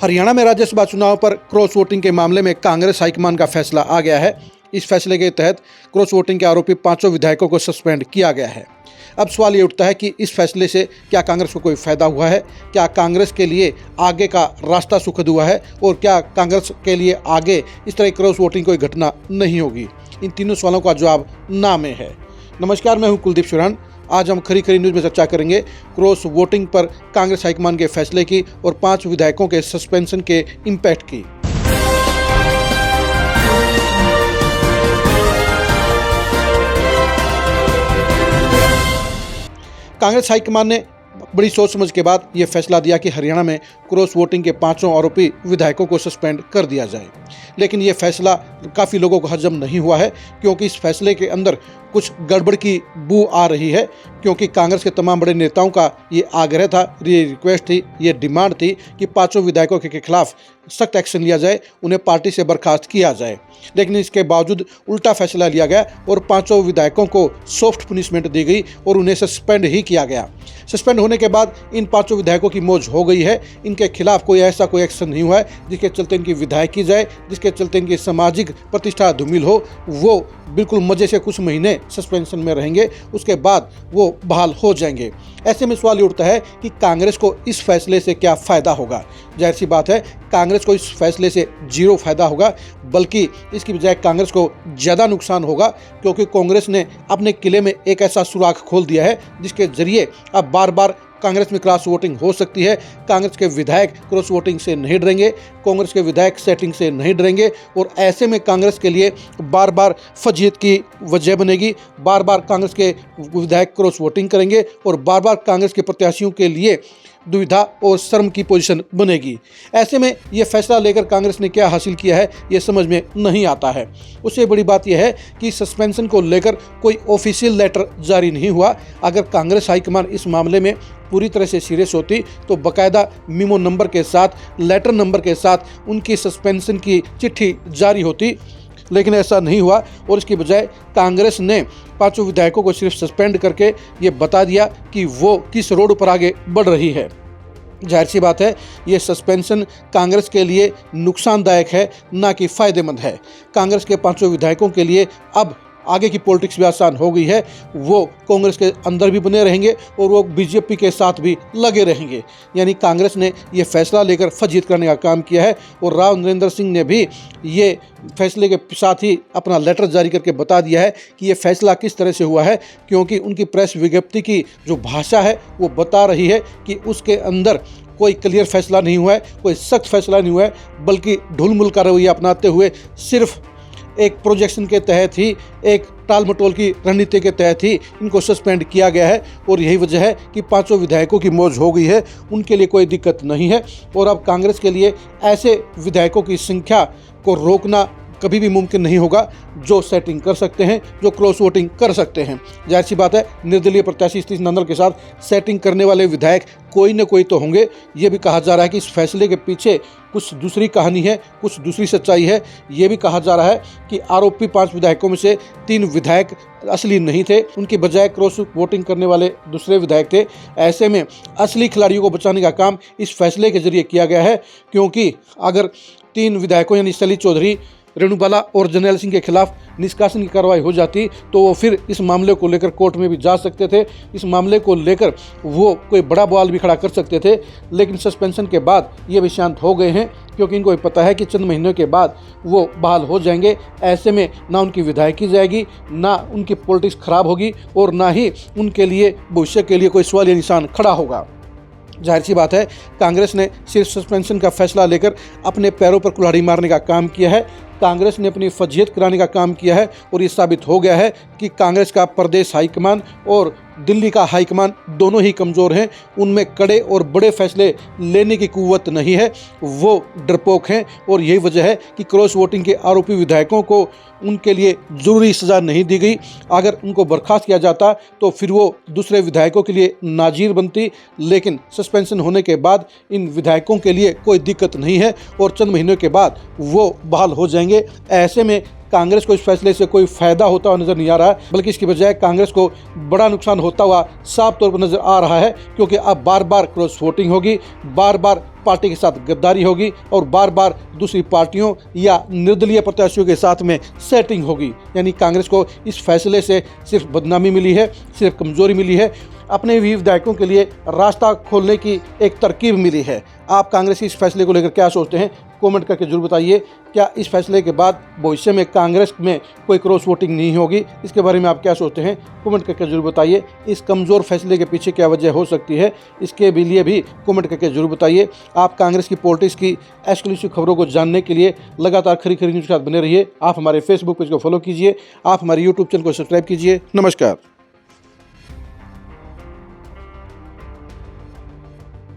हरियाणा में राज्यसभा चुनाव पर क्रॉस वोटिंग के मामले में कांग्रेस हाईकमान का फैसला आ गया है। इस फैसले के तहत क्रॉस वोटिंग के आरोपी 5 विधायकों को सस्पेंड किया गया है। अब सवाल ये उठता है कि इस फैसले से क्या कांग्रेस को कोई फायदा हुआ है, क्या कांग्रेस के लिए आगे का रास्ता सुखद हुआ है और क्या कांग्रेस के लिए आगे इस तरह क्रॉस वोटिंग कोई घटना नहीं होगी। इन तीनों सवालों का जवाब ना में है। नमस्कार, मैं हूं कुलदीप सुरान। आज हम खरी खरी न्यूज़ में चर्चा करेंगे क्रॉस वोटिंग पर कांग्रेस हाईकमान के फैसले की और 5 विधायकों के सस्पेंशन के इम्पैक्ट की। कांग्रेस हाईकमान ने बड़ी सोच समझ के बाद यह फैसला दिया कि हरियाणा में क्रॉस वोटिंग के 5 आरोपी विधायकों को सस्पेंड कर दिया जाए। लेकिन यह फैसला काफ़ी लोगों को हजम नहीं हुआ है, क्योंकि इस फैसले के अंदर कुछ गड़बड़ की बू आ रही है। क्योंकि कांग्रेस के तमाम बड़े नेताओं का ये आग्रह था, ये रिक्वेस्ट थी, ये डिमांड थी कि 5 विधायकों के खिलाफ सख्त एक्शन लिया जाए, उन्हें पार्टी से बर्खास्त किया जाए। लेकिन इसके बावजूद उल्टा फैसला लिया गया और 5 विधायकों को सॉफ्ट पनिशमेंट दी गई और उन्हें सस्पेंड ही किया गया। सस्पेंड होने के बाद इन 5 विधायकों की मौज हो गई है। इनके खिलाफ कोई एक्शन नहीं हुआ है जिसके चलते इनकी विधायकी जाए, जिसके चलते इनकी सामाजिक प्रतिष्ठा धूमिल हो। वो बिल्कुल मजे से कुछ महीने सस्पेंशन में रहेंगे, उसके बाद वो बहाल हो जाएंगे। ऐसे में सवाल ये उठता है कि कांग्रेस को इस फैसले से क्या फ़ायदा होगा। जाहिर सी बात है, कांग्रेस को इस फैसले से जीरो फायदा होगा, बल्कि इसकी बजाय कांग्रेस को ज़्यादा नुकसान होगा। क्योंकि कांग्रेस ने अपने किले में एक ऐसा सुराख खोल दिया है जिसके जरिए अब बार बार कांग्रेस में क्रॉस वोटिंग हो सकती है। कांग्रेस के विधायक क्रॉस वोटिंग से नहीं डरेंगे, कांग्रेस के विधायक सेटिंग से नहीं डरेंगे और ऐसे में कांग्रेस के लिए बार बार फजीहत की वजह बनेगी। बार बार कांग्रेस के विधायक क्रॉस वोटिंग करेंगे और बार बार कांग्रेस के प्रत्याशियों के लिए दुविधा और शर्म की पोजीशन बनेगी। ऐसे में यह फैसला लेकर कांग्रेस ने क्या हासिल किया है, ये समझ में नहीं आता है। उससे बड़ी बात यह है कि सस्पेंशन को लेकर कोई ऑफिशियल लेटर जारी नहीं हुआ। अगर कांग्रेस हाईकमान इस मामले में पूरी तरह से सीरियस होती तो बाकायदा मीमो नंबर के साथ, लेटर नंबर के साथ उनकी सस्पेंशन की चिट्ठी जारी होती। लेकिन ऐसा नहीं हुआ और इसकी बजाय कांग्रेस ने 5 विधायकों को सिर्फ सस्पेंड करके ये बता दिया कि वो किस रोड पर आगे बढ़ रही है। जाहिर सी बात है, ये सस्पेंशन कांग्रेस के लिए नुकसानदायक है, ना कि फ़ायदेमंद है। कांग्रेस के 5 विधायकों के लिए अब आगे की पॉलिटिक्स भी आसान हो गई है। वो कांग्रेस के अंदर भी बने रहेंगे और वो बीजेपी के साथ भी लगे रहेंगे। यानी कांग्रेस ने ये फैसला लेकर फजीहत करने का काम किया है और राव नरेंद्र सिंह ने भी ये फैसले के साथ ही अपना लेटर जारी करके बता दिया है कि ये फैसला किस तरह से हुआ है। क्योंकि उनकी प्रेस विज्ञप्ति की जो भाषा है वो बता रही है कि उसके अंदर कोई क्लियर फैसला नहीं हुआ है, कोई सख्त फैसला नहीं हुआ है, बल्कि ढुलमुल का रवैया अपनाते हुए सिर्फ एक प्रोजेक्शन के तहत ही, एक टाल मटोल की रणनीति के तहत ही इनको सस्पेंड किया गया है। और यही वजह है कि 5 विधायकों की मौज हो गई है, उनके लिए कोई दिक्कत नहीं है। और अब कांग्रेस के लिए ऐसे विधायकों की संख्या को रोकना कभी भी मुमकिन नहीं होगा जो सेटिंग कर सकते हैं, जो क्रॉस वोटिंग कर सकते हैं। जाहिर सी बात है, निर्दलीय प्रत्याशी सतीश नंदन के साथ सेटिंग करने वाले विधायक कोई न कोई तो होंगे। ये भी कहा जा रहा है कि इस फैसले के पीछे कुछ दूसरी कहानी है, कुछ दूसरी सच्चाई है। ये भी कहा जा रहा है कि आरोपी 5 विधायकों में से 3 विधायक असली नहीं थे, उनके बजाय क्रॉस वोटिंग करने वाले दूसरे विधायक थे। ऐसे में असली खिलाड़ियों को बचाने का काम इस फैसले के जरिए किया गया है। क्योंकि अगर 3 विधायकों यानी सली चौधरी, रेणुबाला और जर्नैल सिंह के खिलाफ निष्कासन की कार्रवाई हो जाती तो वो फिर इस मामले को लेकर कोर्ट में भी जा सकते थे। इस मामले को लेकर वो कोई बड़ा बवाल भी खड़ा कर सकते थे। लेकिन सस्पेंशन के बाद ये भी शांत हो गए हैं, क्योंकि इनको पता है कि चंद महीनों के बाद वो बहाल हो जाएंगे। ऐसे में ना उनकी विधायकी जाएगी, ना उनकी पॉलिटिक्स खराब होगी और ना ही उनके लिए भविष्य के लिए कोई सवालिया निशान खड़ा होगा। जाहिर सी बात है, कांग्रेस ने सिर्फ सस्पेंशन का फैसला लेकर अपने पैरों पर कुल्हाड़ी मारने का काम किया है। कांग्रेस ने अपनी फजीहत कराने का काम किया है और ये साबित हो गया है कि कांग्रेस का प्रदेश हाईकमान और दिल्ली का हाईकमान दोनों ही कमज़ोर हैं। उनमें कड़े और बड़े फैसले लेने की कुव्वत नहीं है, वो डरपोक हैं। और यही वजह है कि क्रॉस वोटिंग के आरोपी विधायकों को उनके लिए ज़रूरी सज़ा नहीं दी गई। अगर उनको बर्खास्त किया जाता तो फिर वो दूसरे विधायकों के लिए नाजीर बनती। लेकिन सस्पेंशन होने के बाद इन विधायकों के लिए कोई दिक्कत नहीं है और चंद महीनों के बाद वो बहाल हो जाएंगे। ऐसे में कांग्रेस को इस फैसले से कोई फायदा होता हुआ नजर नहीं आ रहा, बल्कि इसकी बजाय कांग्रेस को बड़ा नुकसान होता हुआ साफ तौर पर नजर आ रहा है। क्योंकि अब बार बार क्रॉस वोटिंग होगी, बार बार पार्टी के साथ गद्दारी होगी और बार बार दूसरी पार्टियों या निर्दलीय प्रत्याशियों के साथ में सेटिंग होगी। यानी कांग्रेस को इस फैसले से सिर्फ बदनामी मिली है, सिर्फ कमजोरी मिली है, अपने भी विधायकों के लिए रास्ता खोलने की एक तरकीब मिली है। आप कांग्रेस के इस फैसले को लेकर क्या सोचते हैं, कमेंट करके जरूर बताइए। क्या इस फैसले के बाद भविष्य में कांग्रेस में कोई क्रॉस वोटिंग नहीं होगी, इसके बारे में आप क्या सोचते हैं, कमेंट करके जरूर बताइए। इस कमज़ोर फैसले के पीछे क्या वजह हो सकती है, इसके भी लिए भी कमेंट करके जरूर बताइए। आप कांग्रेस की पॉलिटिक्स की एक्सक्लूसिव खबरों को जानने के लिए लगातार खरी खरी न्यूज़ के साथ बने रहिए। आप हमारे फेसबुक पेज को फॉलो कीजिए, आप हमारे यूट्यूब चैनल को सब्सक्राइब कीजिए। नमस्कार।